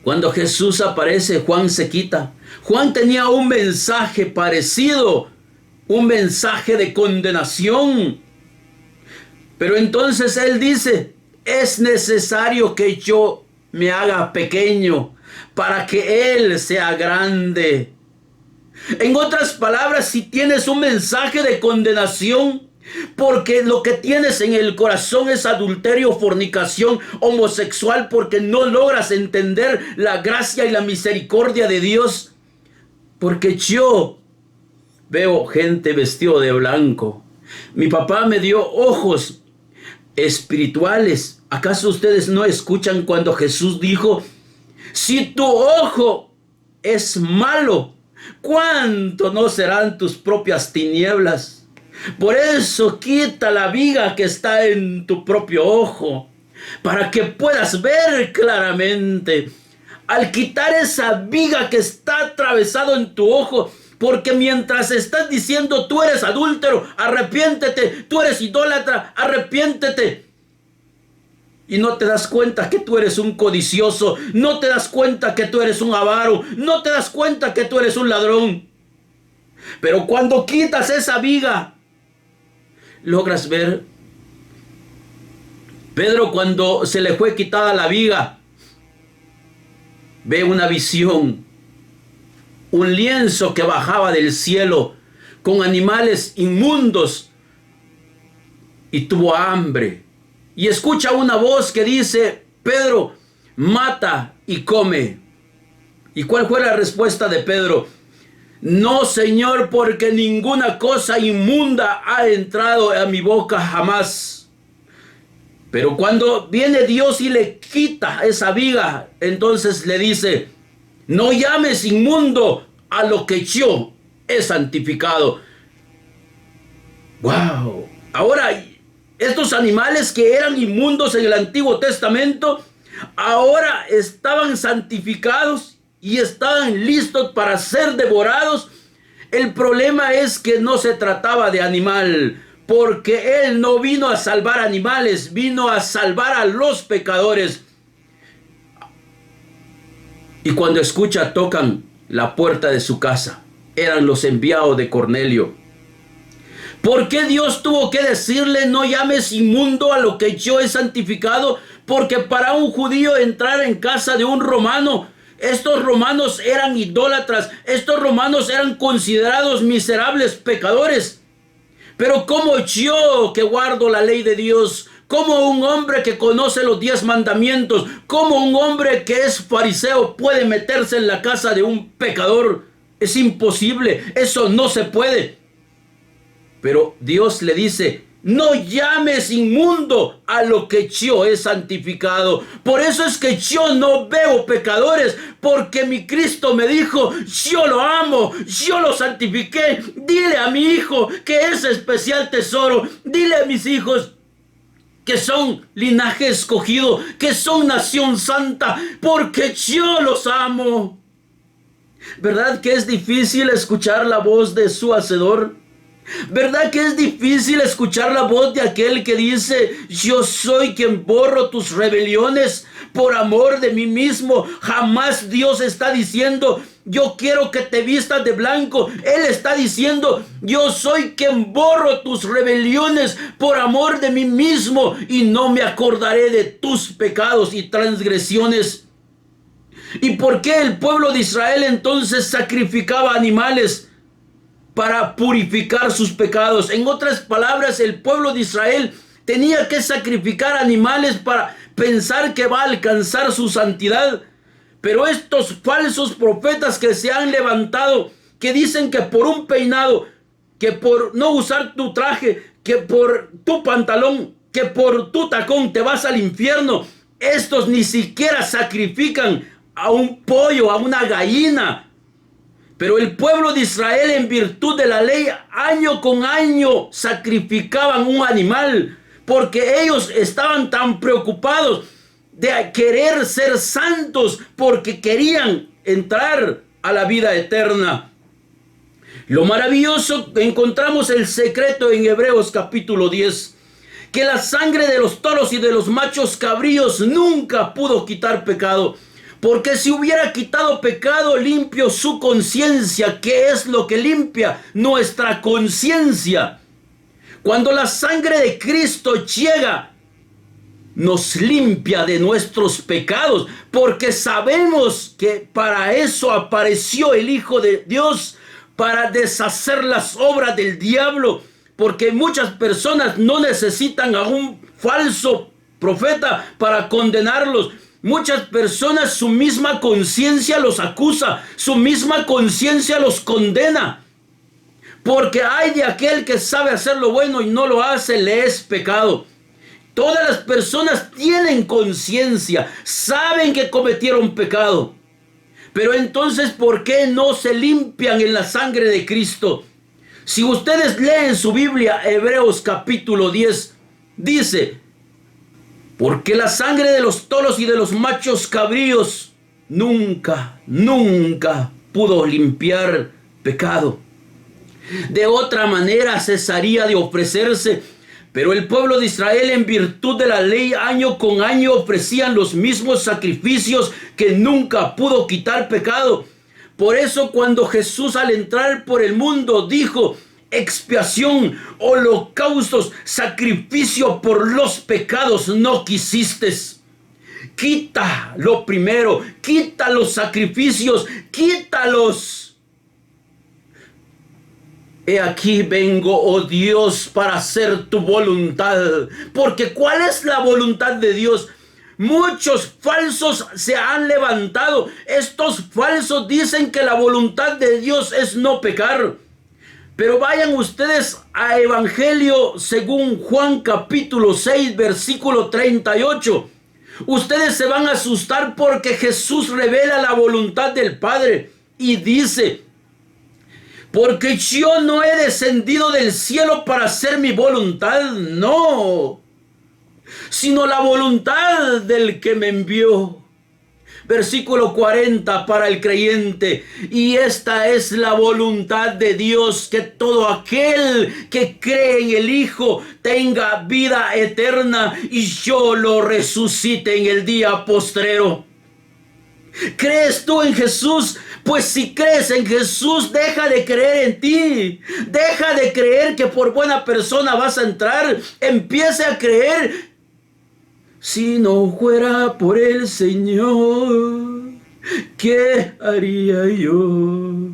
Cuando Jesús aparece, Juan se quita. Juan tenía un mensaje parecido, un mensaje de condenación. Pero entonces él dice, es necesario que yo me haga pequeño para que él sea grande. En otras palabras, si tienes un mensaje de condenación, porque lo que tienes en el corazón es adulterio, fornicación, homosexual, porque no logras entender la gracia y la misericordia de Dios. Porque yo veo gente vestida de blanco. Mi papá me dio ojos espirituales. ¿Acaso ustedes no escuchan cuando Jesús dijo, si tu ojo es malo, cuánto no serán tus propias tinieblas? Por eso quita la viga que está en tu propio ojo, para que puedas ver claramente. Al quitar esa viga que está atravesado en tu ojo, porque mientras estás diciendo tú eres adúltero, arrepiéntete, tú eres idólatra, arrepiéntete, y no te das cuenta que tú eres un codicioso, no te das cuenta que tú eres un avaro, no te das cuenta que tú eres un ladrón. Pero cuando quitas esa viga, logras ver. Pedro, cuando se le fue quitada la viga, ve una visión, un lienzo que bajaba del cielo con animales inmundos, y tuvo hambre. Y escucha una voz que dice, Pedro, mata y come. ¿Y cuál fue la respuesta de Pedro? No, Señor, porque ninguna cosa inmunda ha entrado a mi boca jamás. Pero cuando viene Dios y le quita esa viga, entonces le dice, no llames inmundo a lo que yo he santificado. ¡Wow! Ahora, estos animales que eran inmundos en el Antiguo Testamento, ahora estaban santificados y estaban listos para ser devorados. El problema es que no se trataba de animal, porque Él no vino a salvar animales, vino a salvar a los pecadores. Y cuando escucha, tocan la puerta de su casa. Eran los enviados de Cornelio. ¿Por qué Dios tuvo que decirle no llames inmundo a lo que yo he santificado? Porque para un judío entrar en casa de un romano, estos romanos eran idólatras, estos romanos eran considerados miserables pecadores. Pero como yo que guardo la ley de Dios, como un hombre que conoce los 10 mandamientos, como un hombre que es fariseo puede meterse en la casa de un pecador, es imposible, eso no se puede. Pero Dios le dice, no llames inmundo a lo que yo he santificado. Por eso es que yo no veo pecadores, porque mi Cristo me dijo, yo lo amo, yo lo santifiqué. Dile a mi hijo que es especial tesoro. Dile a mis hijos que son linaje escogido, que son nación santa, porque yo los amo. ¿Verdad que es difícil escuchar la voz de su hacedor? ¿Verdad que es difícil escuchar la voz de aquel que dice, yo soy quien borro tus rebeliones por amor de mí mismo? Jamás Dios está diciendo, yo quiero que te vistas de blanco. Él está diciendo, yo soy quien borro tus rebeliones por amor de mí mismo y no me acordaré de tus pecados y transgresiones. ¿Y por qué el pueblo de Israel entonces sacrificaba animales para purificar sus pecados? En otras palabras, el pueblo de Israel tenía que sacrificar animales para pensar que va a alcanzar su santidad. Pero estos falsos profetas que se han levantado, que dicen que por un peinado, que por no usar tu traje, que por tu pantalón, que por tu tacón te vas al infierno, estos ni siquiera sacrifican a un pollo, a una gallina. Pero el pueblo de Israel, en virtud de la ley, año con año sacrificaban un animal, porque ellos estaban tan preocupados de querer ser santos, porque querían entrar a la vida eterna. Lo maravilloso, encontramos el secreto en Hebreos capítulo 10, que la sangre de los toros y de los machos cabríos nunca pudo quitar pecado. Porque si hubiera quitado pecado, limpio su conciencia. ¿Qué es lo que limpia? Nuestra conciencia. Cuando la sangre de Cristo llega, nos limpia de nuestros pecados, porque sabemos que para eso apareció el Hijo de Dios, para deshacer las obras del diablo, porque muchas personas no necesitan a un falso profeta para condenarlos. Muchas personas, su misma conciencia los acusa, su misma conciencia los condena. Porque hay de aquel que sabe hacer lo bueno y no lo hace, le es pecado. Todas las personas tienen conciencia, saben que cometieron pecado. Pero entonces, ¿por qué no se limpian en la sangre de Cristo? Si ustedes leen su Biblia, Hebreos capítulo 10, dice: porque la sangre de los toros y de los machos cabríos nunca pudo limpiar pecado. De otra manera cesaría de ofrecerse. Pero el pueblo de Israel, en virtud de la ley, año con año ofrecían los mismos sacrificios que nunca pudo quitar pecado. Por eso cuando Jesús, al entrar por el mundo, dijo: expiación, holocaustos, sacrificio por los pecados no quisiste. Quita lo primero, quita los sacrificios, quítalos. He aquí vengo, oh Dios, para hacer tu voluntad. Porque ¿cuál es la voluntad de Dios? Muchos falsos se han levantado. Estos falsos dicen que la voluntad de Dios es no pecar. Pero vayan ustedes a Evangelio según Juan capítulo 6, versículo 38. Ustedes se van a asustar porque Jesús revela la voluntad del Padre y dice: porque yo no he descendido del cielo para hacer mi voluntad, no, sino la voluntad del que me envió. Versículo 40 para el creyente: y esta es la voluntad de Dios, que todo aquel que cree en el Hijo tenga vida eterna, y yo lo resucite en el día postrero. ¿Crees tú en Jesús? Pues si crees en Jesús, deja de creer en ti. Deja de creer que por buena persona vas a entrar. Empieza a creer: si no fuera por el Señor, ¿qué haría yo?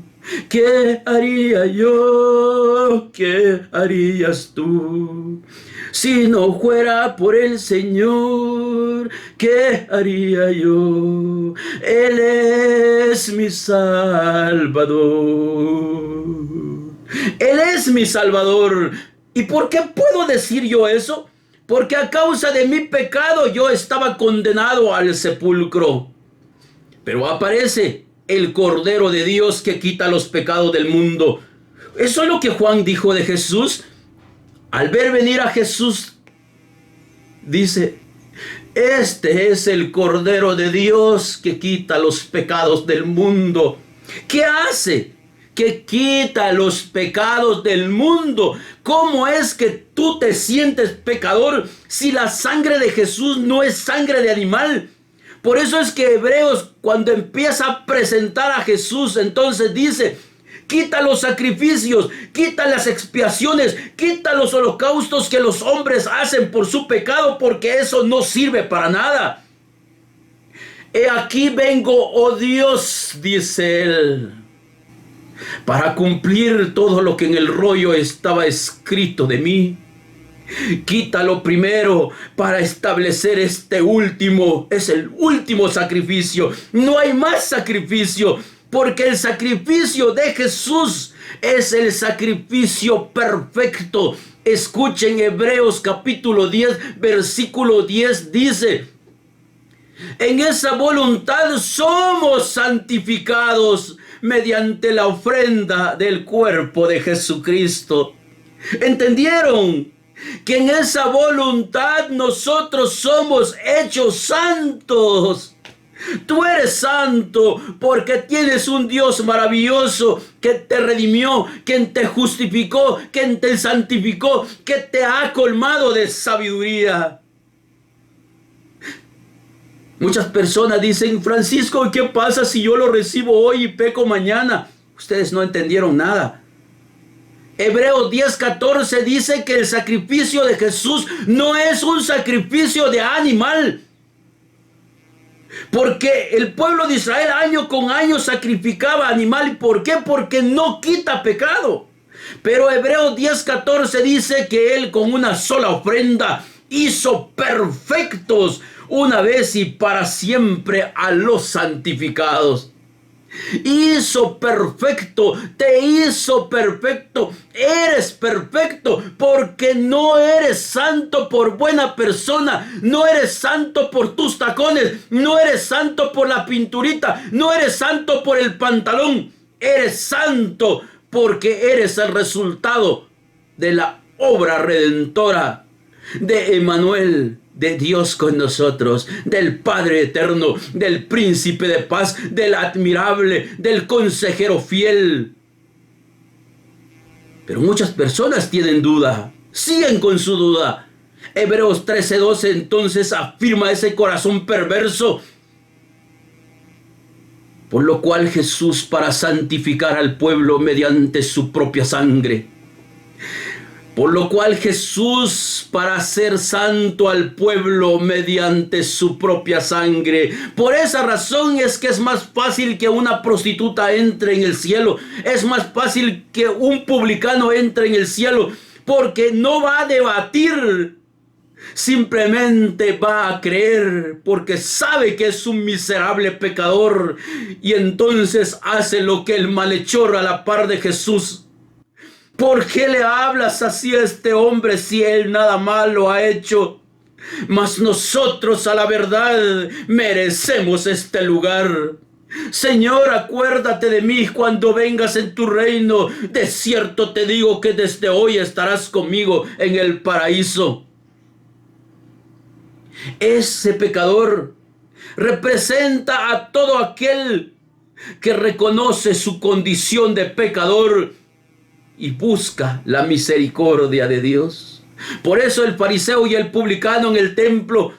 ¿Qué haría yo? ¿Qué harías tú? Si no fuera por el Señor, ¿qué haría yo? Él es mi Salvador. Él es mi Salvador. ¿Y por qué puedo decir yo eso? Porque a causa de mi pecado yo estaba condenado al sepulcro. Pero aparece el Cordero de Dios que quita los pecados del mundo. Eso es lo que Juan dijo de Jesús. Al ver venir a Jesús, dice: este es el Cordero de Dios que quita los pecados del mundo. ¿Qué hace? Que quita los pecados del mundo. ¿Cómo es que tú te sientes pecador si la sangre de Jesús no es sangre de animal? Por eso es que Hebreos, cuando empieza a presentar a Jesús, entonces dice: quita los sacrificios, quita las expiaciones, quita los holocaustos que los hombres hacen por su pecado, porque eso no sirve para nada. He aquí vengo, oh Dios, dice él, para cumplir todo lo que en el rollo estaba escrito de mí. Quítalo primero para establecer este último. Es el último sacrificio. No hay más sacrificio, porque el sacrificio de Jesús es el sacrificio perfecto. Escuchen, Hebreos capítulo 10, versículo 10 dice: en esa voluntad somos santificados mediante la ofrenda del cuerpo de Jesucristo. ¿Entendieron? Que en esa voluntad nosotros somos hechos santos. Tú eres santo porque tienes un Dios maravilloso que te redimió, quien te justificó, quien te santificó, que te ha colmado de sabiduría. Muchas personas dicen, Francisco, ¿qué pasa si yo lo recibo hoy y peco mañana? Ustedes no entendieron nada. Hebreos 10:14 dice que el sacrificio de Jesús no es un sacrificio de animal. Porque el pueblo de Israel año con año sacrificaba animal. ¿Y por qué? Porque no quita pecado. Pero Hebreos 10:14 dice que Él con una sola ofrenda hizo perfectos una vez y para siempre a los santificados. Hizo perfecto, te hizo perfecto, eres perfecto, porque no eres santo por buena persona, no eres santo por tus tacones, no eres santo por la pinturita, no eres santo por el pantalón, eres santo porque eres el resultado de la obra redentora de Emmanuel, de Dios con nosotros, del Padre eterno, del príncipe de paz, del admirable, del consejero fiel. Pero muchas personas tienen duda, siguen con su duda. Hebreos 13:12 entonces afirma ese corazón perverso, por lo cual Jesús, para santificar al pueblo mediante su propia sangre, por lo cual Jesús, para hacer santo al pueblo mediante su propia sangre. Por esa razón es que es más fácil que una prostituta entre en el cielo. Es más fácil que un publicano entre en el cielo. Porque no va a debatir. Simplemente va a creer porque sabe que es un miserable pecador. Y entonces hace lo que el malhechor a la par de Jesús. ¿Por qué le hablas así a este hombre si él nada malo ha hecho? Mas nosotros a la verdad merecemos este lugar. Señor, acuérdate de mí cuando vengas en tu reino. De cierto te digo que desde hoy estarás conmigo en el paraíso. Ese pecador representa a todo aquel que reconoce su condición de pecador y busca la misericordia de Dios. Por eso el fariseo y el publicano en el templo,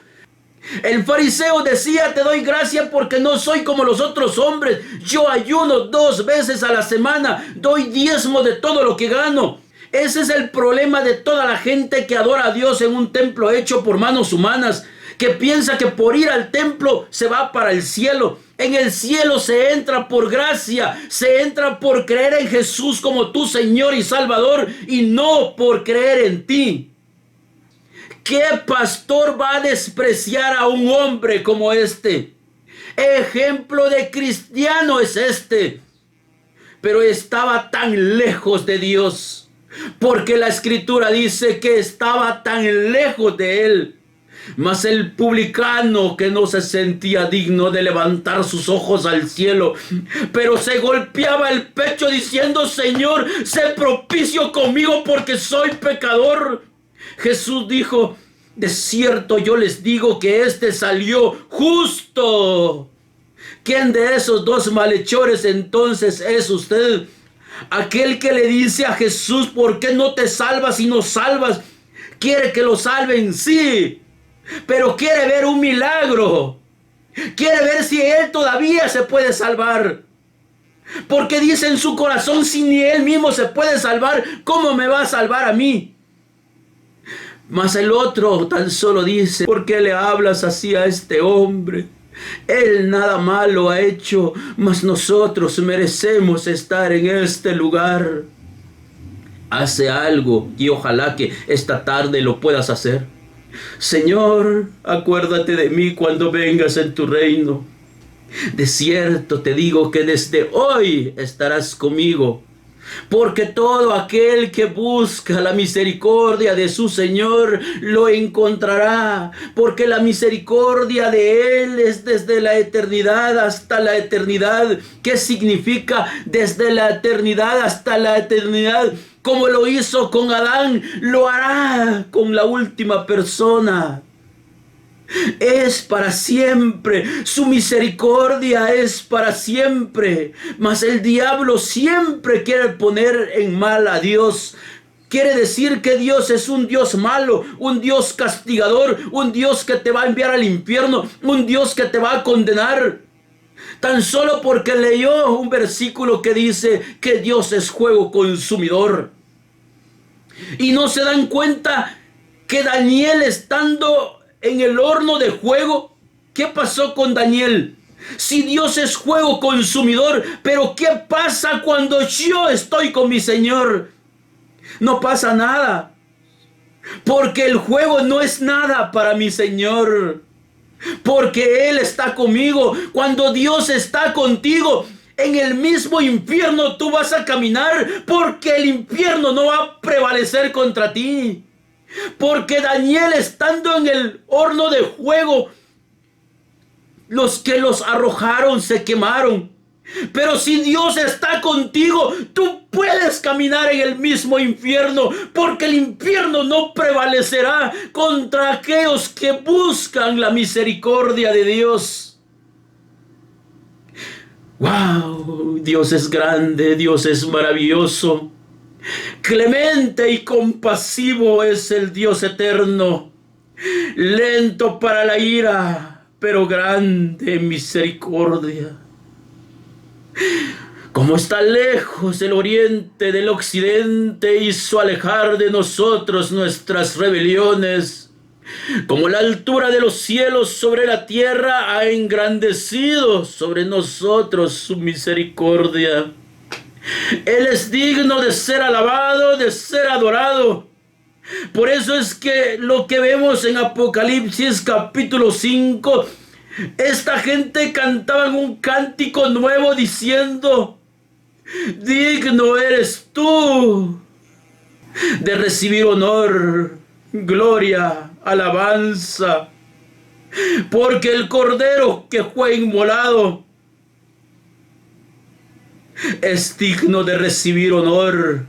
el fariseo decía, te doy gracias porque no soy como los otros hombres. Yo ayuno 2 veces a la semana, doy diezmo de todo lo que gano. Ese es el problema de toda la gente que adora a Dios en un templo hecho por manos humanas, que piensa que por ir al templo se va para el cielo. En el cielo se entra por gracia, se entra por creer en Jesús como tu Señor y Salvador y no por creer en ti. ¿Qué pastor va a despreciar a un hombre como este? Ejemplo de cristiano es este. Pero estaba tan lejos de Dios, porque la Escritura dice que estaba tan lejos de Él. Mas el publicano, que no se sentía digno de levantar sus ojos al cielo, pero se golpeaba el pecho diciendo, Señor, sé propicio conmigo porque soy pecador. Jesús dijo, de cierto yo les digo que este salió justo. ¿Quién de esos 2 malhechores entonces es usted? Aquel que le dice a Jesús, ¿por qué no te salvas y no salvas? ¿Quiere que lo salven? Sí. Pero quiere ver un milagro. Quiere ver si él todavía se puede salvar. Porque dice en su corazón, si ni él mismo se puede salvar, ¿cómo me va a salvar a mí? Mas el otro tan solo dice, ¿por qué le hablas así a este hombre? Él nada malo ha hecho, mas nosotros merecemos estar en este lugar. Hace algo y ojalá que esta tarde lo puedas hacer. Señor, acuérdate de mí cuando vengas en tu reino. De cierto te digo que desde hoy estarás conmigo. Porque todo aquel que busca la misericordia de su Señor lo encontrará. Porque la misericordia de Él es desde la eternidad hasta la eternidad. ¿Qué significa desde la eternidad hasta la eternidad? Como lo hizo con Adán, lo hará con la última persona. Es para siempre, su misericordia es para siempre. Mas el diablo siempre quiere poner en mal a Dios. quiere decir que Dios es un Dios malo, un Dios castigador, un Dios que te va a enviar al infierno, un Dios que te va a condenar. Tan solo porque leyó un versículo que dice que Dios es fuego consumidor. Y no se dan cuenta que Daniel, estando en el horno de fuego, ¿qué pasó con Daniel? Si Dios es fuego consumidor, pero ¿qué pasa cuando yo estoy con mi Señor? No pasa nada, porque el fuego no es nada para mi Señor, porque Él está conmigo. Cuando Dios está contigo, en el mismo infierno tú vas a caminar, porque el infierno no va a prevalecer contra ti. Porque Daniel, estando en el horno de fuego, los que los arrojaron se quemaron. Pero si Dios está contigo, tú puedes caminar en el mismo infierno, porque el infierno no prevalecerá contra aquellos que buscan la misericordia de Dios. ¡Wow! Dios es grande, Dios es maravilloso. Clemente y compasivo es el Dios eterno, lento para la ira, pero grande en misericordia. Como está lejos el oriente del occidente, hizo alejar de nosotros nuestras rebeliones. Como la altura de los cielos sobre la tierra, ha engrandecido sobre nosotros su misericordia. Él es digno de ser alabado, de ser adorado. Por eso es que lo que vemos en Apocalipsis capítulo 5, esta gente cantaba un cántico nuevo diciendo: digno eres tú de recibir honor, gloria, alabanza, porque el Cordero que fue inmolado es digno de recibir honor,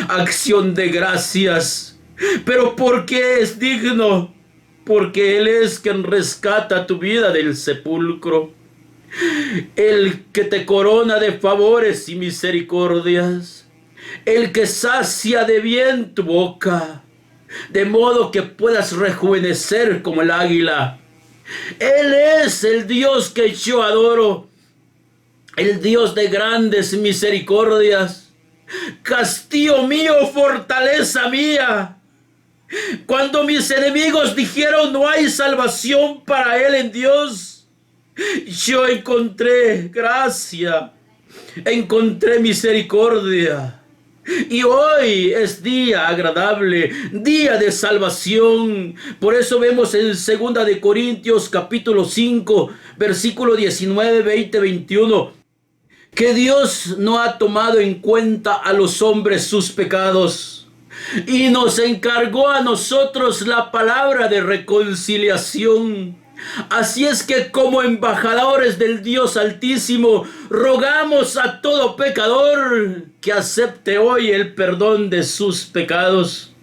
acción de gracias. Pero ¿por qué es digno? Porque Él es quien rescata tu vida del sepulcro, el que te corona de favores y misericordias, el que sacia de bien tu boca, de modo que puedas rejuvenecer como el águila. Él es el Dios que yo adoro, el Dios de grandes misericordias, castillo mío, fortaleza mía. Cuando mis enemigos dijeron no hay salvación para él en Dios, yo encontré gracia, encontré misericordia. Y hoy es día agradable, día de salvación. Por eso vemos en 2 de Corintios capítulo 5, versículo 19, 20, 21, que Dios no ha tomado en cuenta a los hombres sus pecados, y nos encargó a nosotros la palabra de reconciliación. Así es que como embajadores del Dios Altísimo, rogamos a todo pecador que acepte hoy el perdón de sus pecados.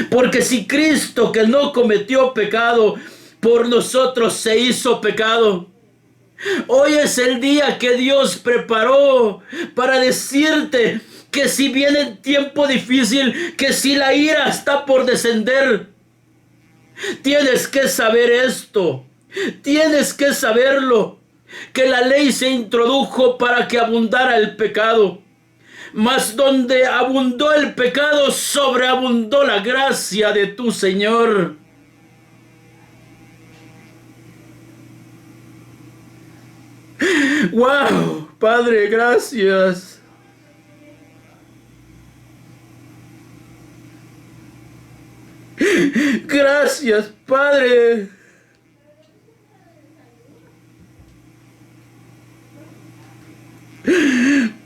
Porque si Cristo, que no cometió pecado, por nosotros se hizo pecado, hoy es el día que Dios preparó para decirte que si viene tiempo difícil, que si la ira está por descender, tienes que saber esto, tienes que saberlo, que la ley se introdujo para que abundara el pecado, mas donde abundó el pecado, sobreabundó la gracia de tu Señor. ¡Wow! Padre, gracias. Gracias, Padre.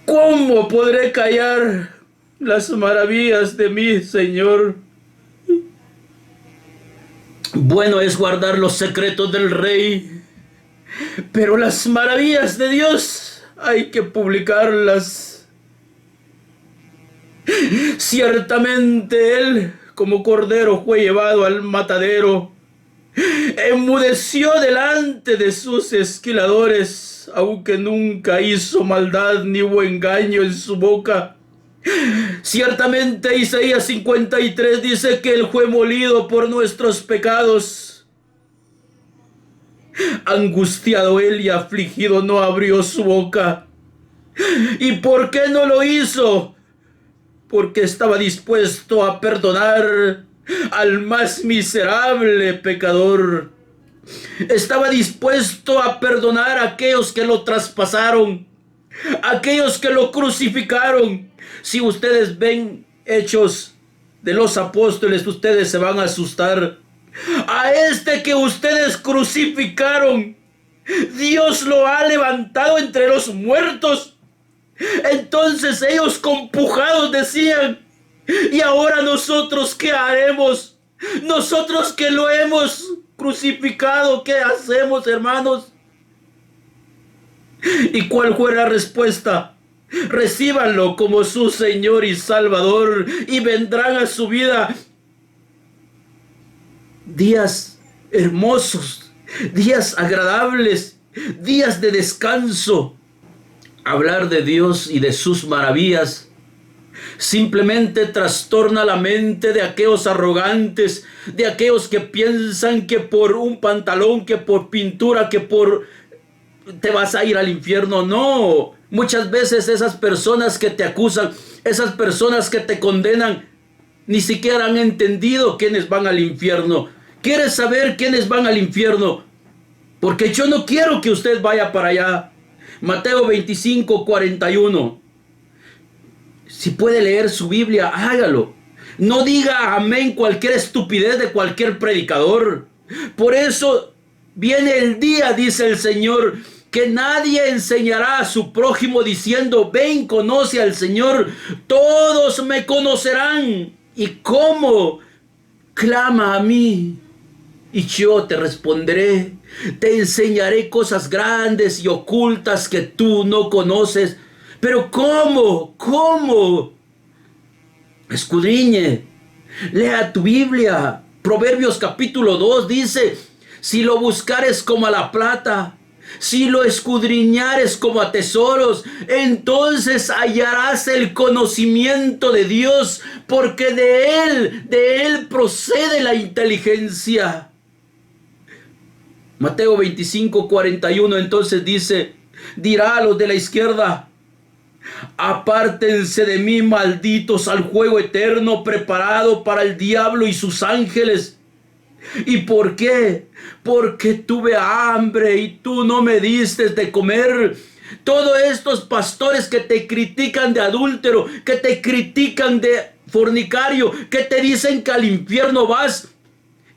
¿Cómo podré callar las maravillas de mi Señor? Bueno es guardar los secretos del Rey, pero las maravillas de Dios hay que publicarlas. Ciertamente Él, como cordero, fue llevado al matadero. Enmudeció delante de sus esquiladores, aunque nunca hizo maldad ni hubo engaño en su boca. Ciertamente Isaías 53 dice que Él fue molido por nuestros pecados. Angustiado Él y afligido no abrió su boca. ¿Y por qué no lo hizo? Porque estaba dispuesto a perdonar al más miserable pecador. Estaba dispuesto a perdonar a aquellos que lo traspasaron, a aquellos que lo crucificaron. Si ustedes ven Hechos de los Apóstoles, ustedes se van a asustar. A este que ustedes crucificaron, Dios lo ha levantado entre los muertos. Entonces ellos compujados decían: ¿y ahora nosotros qué haremos? Nosotros que lo hemos crucificado, ¿qué hacemos, hermanos? ¿Y cuál fue la respuesta? Recíbanlo como su Señor y Salvador, y vendrán a su vida días hermosos, días agradables, días de descanso. Hablar de Dios y de sus maravillas simplemente trastorna la mente de aquellos arrogantes, de aquellos que piensan que por un pantalón, que por pintura, que por te vas a ir al infierno. No, muchas veces esas personas que te acusan, esas personas que te condenan, ni siquiera han entendido quiénes van al infierno. ¿Quieres saber quiénes van al infierno? Porque yo no quiero que usted vaya para allá. Mateo 25, 41. Si puede leer su Biblia, hágalo. No diga amén cualquier estupidez de cualquier predicador. Por eso viene el día, dice el Señor, que nadie enseñará a su prójimo diciendo: ven, conoce al Señor. Todos me conocerán. ¿Y cómo? Clama a mí y yo te responderé. Te enseñaré cosas grandes y ocultas que tú no conoces. Pero ¿cómo? ¿Cómo? Escudriñe. Lea tu Biblia. Proverbios capítulo 2 dice: si lo buscares como a la plata, si lo escudriñares como a tesoros, entonces hallarás el conocimiento de Dios, porque de Él procede la inteligencia. Mateo 25, 41 entonces dice: dirá a los de la izquierda: apártense de mí, malditos, al juego eterno preparado para el diablo y sus ángeles. ¿Y por qué? Porque tuve hambre y tú no me diste de comer. Todos estos pastores que te critican de adúltero, que te critican de fornicario, que te dicen que al infierno vas,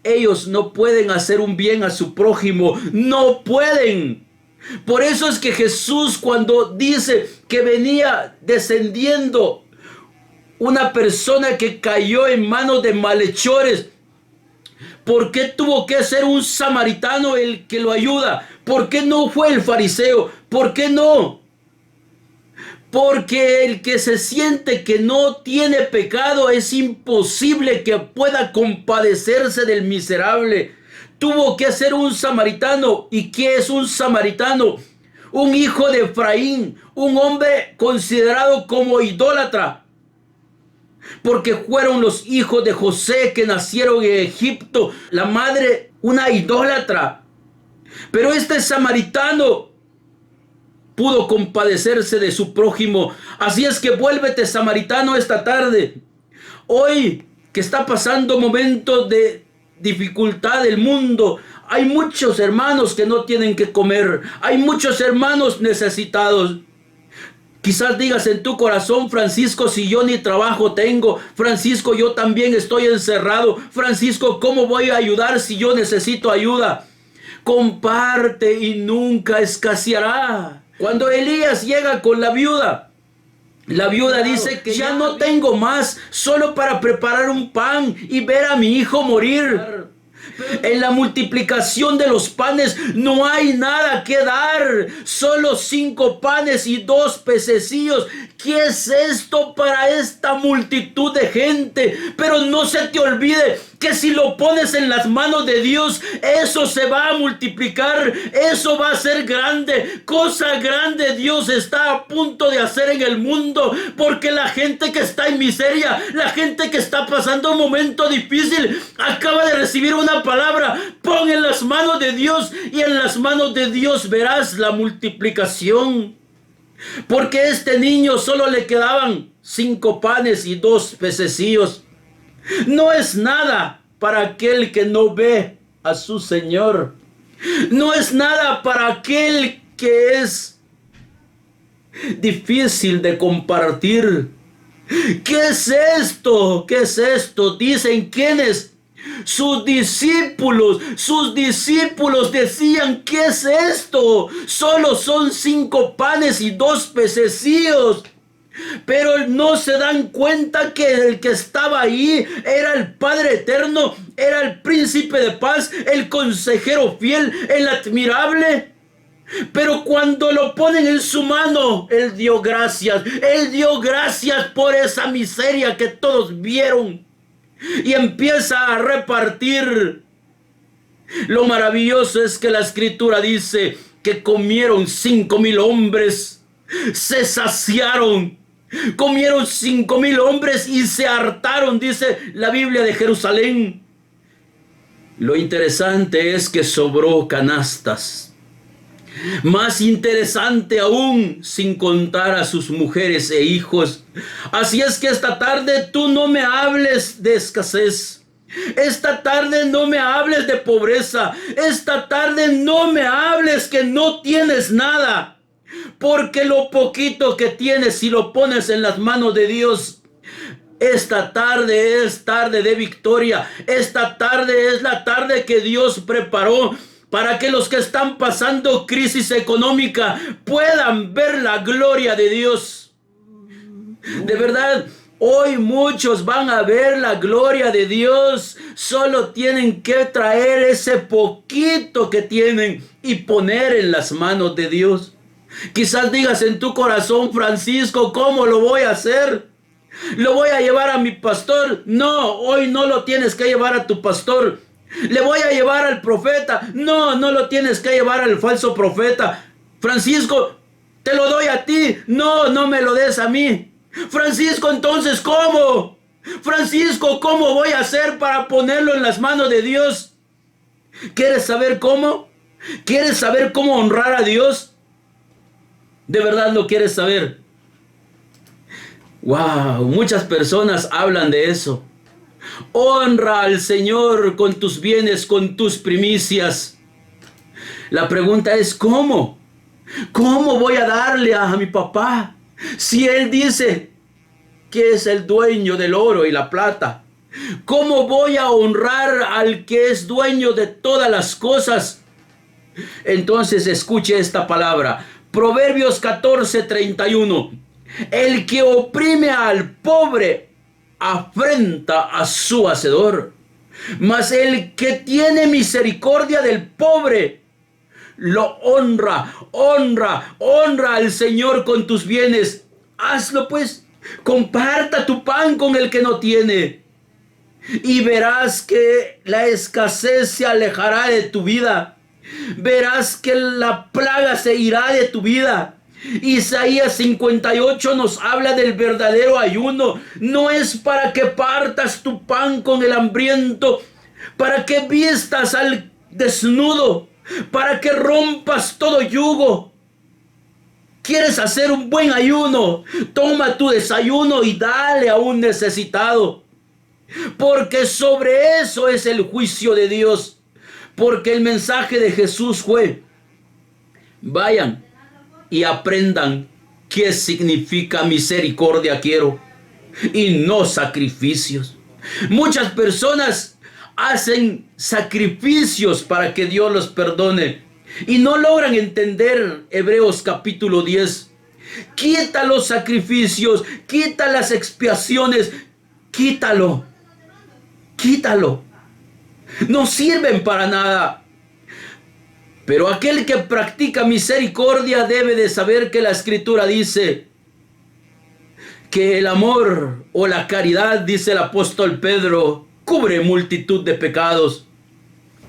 ellos no pueden hacer un bien a su prójimo. No pueden. Por eso es que Jesús, cuando dice que venía descendiendo una persona que cayó en manos de malhechores, ¿por qué tuvo que ser un samaritano el que lo ayuda? ¿Por qué no fue el fariseo? ¿Por qué no? Porque el que se siente que no tiene pecado, es imposible que pueda compadecerse del miserable. Tuvo que ser un samaritano. ¿Y qué es un samaritano? Un hijo de Efraín, un hombre considerado como idólatra. Porque fueron los hijos de José que nacieron en Egipto. La madre, una idólatra. Pero este samaritano pudo compadecerse de su prójimo. Así es que vuélvete samaritano esta tarde. Hoy que está pasando momentos de dificultad del mundo, hay muchos hermanos que no tienen que comer. Hay muchos hermanos necesitados. Quizás digas en tu corazón: Francisco, si yo ni trabajo tengo. Francisco, yo también estoy encerrado. Francisco, ¿cómo voy a ayudar si yo necesito ayuda? Comparte y nunca escaseará. Cuando Elías llega con la viuda dice que ya no tengo más, solo para preparar un pan y ver a mi hijo morir. En la multiplicación de los panes no hay nada que dar, solo 5 panes y 2 pececillos. ¿Qué es esto para esta multitud de gente? Pero no se te olvide que si lo pones en las manos de Dios, eso se va a multiplicar, eso va a ser grande. Cosa grande Dios está a punto de hacer en el mundo, porque la gente que está en miseria, la gente que está pasando un momento difícil, acaba de recibir una palabra. Pon en las manos de Dios, y en las manos de Dios verás la multiplicación. Porque a este niño solo le quedaban 5 panes y 2 pececillos. No es nada para aquel que no ve a su Señor. No es nada para aquel que es difícil de compartir. ¿Qué es esto? ¿Qué es esto? Dicen quiénes. Sus discípulos decían, ¿qué es esto? Solo son 5 panes y 2 pececillos. Pero no se dan cuenta que el que estaba ahí era el Padre Eterno, era el Príncipe de Paz, el Consejero fiel, el admirable. Pero cuando lo ponen en su mano, Él dio gracias por esa miseria que todos vieron. Y empieza a repartir. Lo maravilloso es que la Escritura dice que comieron 5,000 hombres, se saciaron. Comieron 5,000 hombres y se hartaron, dice la Biblia de Jerusalén. Lo interesante es que sobró canastas. Más interesante aún, sin contar a sus mujeres e hijos. Así es que esta tarde tú no me hables de escasez. Esta tarde no me hables de pobreza. Esta tarde no me hables que no tienes nada. Porque lo poquito que tienes, si lo pones en las manos de Dios, esta tarde es tarde de victoria. Esta tarde es la tarde que Dios preparó para que los que están pasando crisis económica puedan ver la gloria de Dios. De verdad, hoy muchos van a ver la gloria de Dios. Solo tienen que traer ese poquito que tienen y poner en las manos de Dios. Quizás digas en tu corazón, Francisco, ¿cómo lo voy a hacer? ¿Lo voy a llevar a mi pastor? No, hoy no lo tienes que llevar a tu pastor. ¿Le voy a llevar al profeta? No, no lo tienes que llevar al falso profeta. Francisco, te lo doy a ti. No, no me lo des a mí. Francisco, entonces, ¿cómo? Francisco, ¿cómo voy a hacer para ponerlo en las manos de Dios? ¿Quieres saber cómo? ¿Quieres saber cómo honrar a Dios? ¿De verdad lo quieres saber? Wow, muchas personas hablan de eso. Honra al Señor con tus bienes, con tus primicias. La pregunta es, ¿cómo? ¿Cómo voy a darle a mi papá? Si Él dice que es el dueño del oro y la plata. ¿Cómo voy a honrar al que es dueño de todas las cosas? Entonces escuche esta palabra. Proverbios 14:31. El que oprime al pobre afrenta a su hacedor, mas el que tiene misericordia del pobre lo honra. Honra al Señor con tus bienes. Hazlo pues. Comparta tu pan con el que no tiene, y verás que la escasez se alejará de tu vida. Verás que la plaga se irá de tu vida. Isaías 58 nos habla del verdadero ayuno. No es para que partas tu pan con el hambriento, para que vistas al desnudo, para que rompas todo yugo. ¿Quieres hacer un buen ayuno? Toma tu desayuno y dale a un necesitado, porque sobre eso es el juicio de Dios. Porque el mensaje de Jesús fue: vayan y aprendan qué significa misericordia quiero y no sacrificios. Muchas personas hacen sacrificios para que Dios los perdone y no logran entender Hebreos capítulo 10. Quita los sacrificios, quita las expiaciones, quítalo. No sirven para nada. Pero aquel que practica misericordia debe de saber que la Escritura dice que el amor o la caridad, dice el apóstol Pedro, cubre multitud de pecados.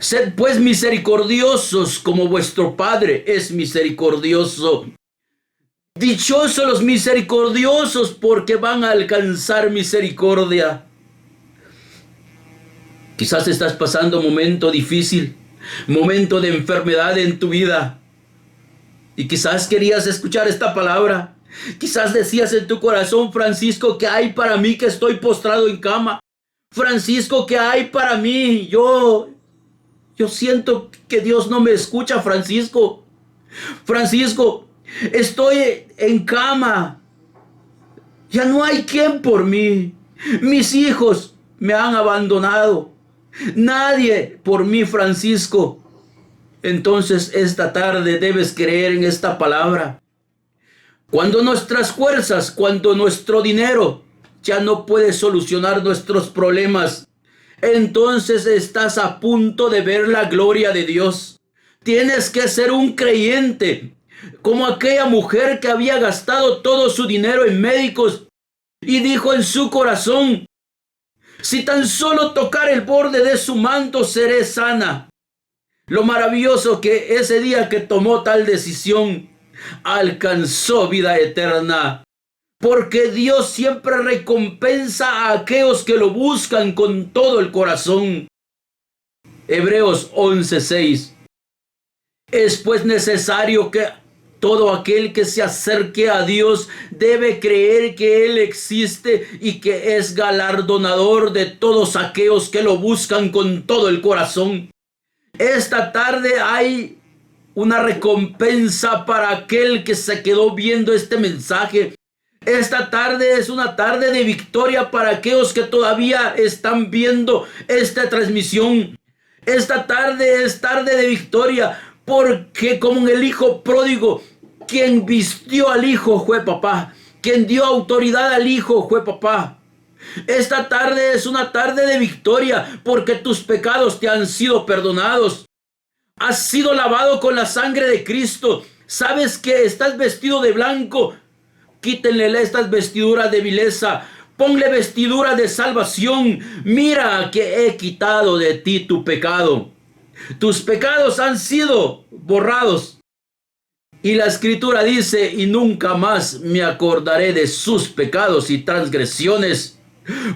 Sed pues misericordiosos como vuestro Padre es misericordioso. Dichosos los misericordiosos porque van a alcanzar misericordia. Quizás estás pasando un momento difícil, momento de enfermedad en tu vida. Y quizás querías escuchar esta palabra. Quizás decías en tu corazón: Francisco, ¿qué hay para mí que estoy postrado en cama? Francisco, ¿qué hay para mí? Yo siento que Dios no me escucha, Francisco. Francisco, estoy en cama. Ya no hay quien por mí. Mis hijos me han abandonado. Nadie por mí, Francisco. Entonces esta tarde debes creer en esta palabra. Cuando nuestras fuerzas, cuando nuestro dinero ya no puede solucionar nuestros problemas, entonces estás a punto de ver la gloria de Dios. Tienes que ser un creyente, como aquella mujer que había gastado todo su dinero en médicos y dijo en su corazón: si tan solo tocar el borde de su manto seré sana. Lo maravilloso que ese día que tomó tal decisión, alcanzó vida eterna. Porque Dios siempre recompensa a aquellos que lo buscan con todo el corazón. Hebreos 11:6. Es pues necesario que todo aquel que se acerque a Dios debe creer que Él existe y que es galardonador de todos aquellos que lo buscan con todo el corazón. Esta tarde hay una recompensa para aquel que se quedó viendo este mensaje. Esta tarde es una tarde de victoria para aquellos que todavía están viendo esta transmisión. Esta tarde es tarde de victoria, porque como en el hijo pródigo, quien vistió al hijo fue papá. Quien dio autoridad al hijo fue papá. Esta tarde es una tarde de victoria, porque tus pecados te han sido perdonados. Has sido lavado con la sangre de Cristo. Sabes que estás vestido de blanco. Quítenle estas vestiduras de vileza. Ponle vestidura de salvación. Mira que he quitado de ti tu pecado. Tus pecados han sido borrados. Y la escritura dice: y nunca más me acordaré de sus pecados y transgresiones.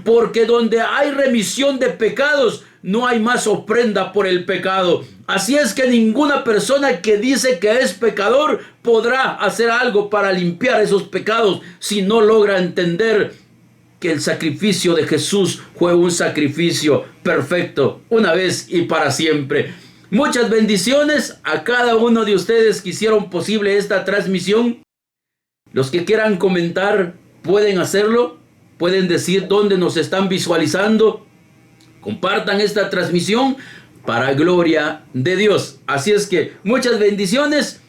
Porque donde hay remisión de pecados, no hay más ofrenda por el pecado. Así es que ninguna persona que dice que es pecador podrá hacer algo para limpiar esos pecados si no logra entender que el sacrificio de Jesús fue un sacrificio perfecto, una vez y para siempre. Muchas bendiciones a cada uno de ustedes que hicieron posible esta transmisión. Los que quieran comentar pueden hacerlo. Pueden decir dónde nos están visualizando. Compartan esta transmisión para gloria de Dios. Así es que muchas bendiciones.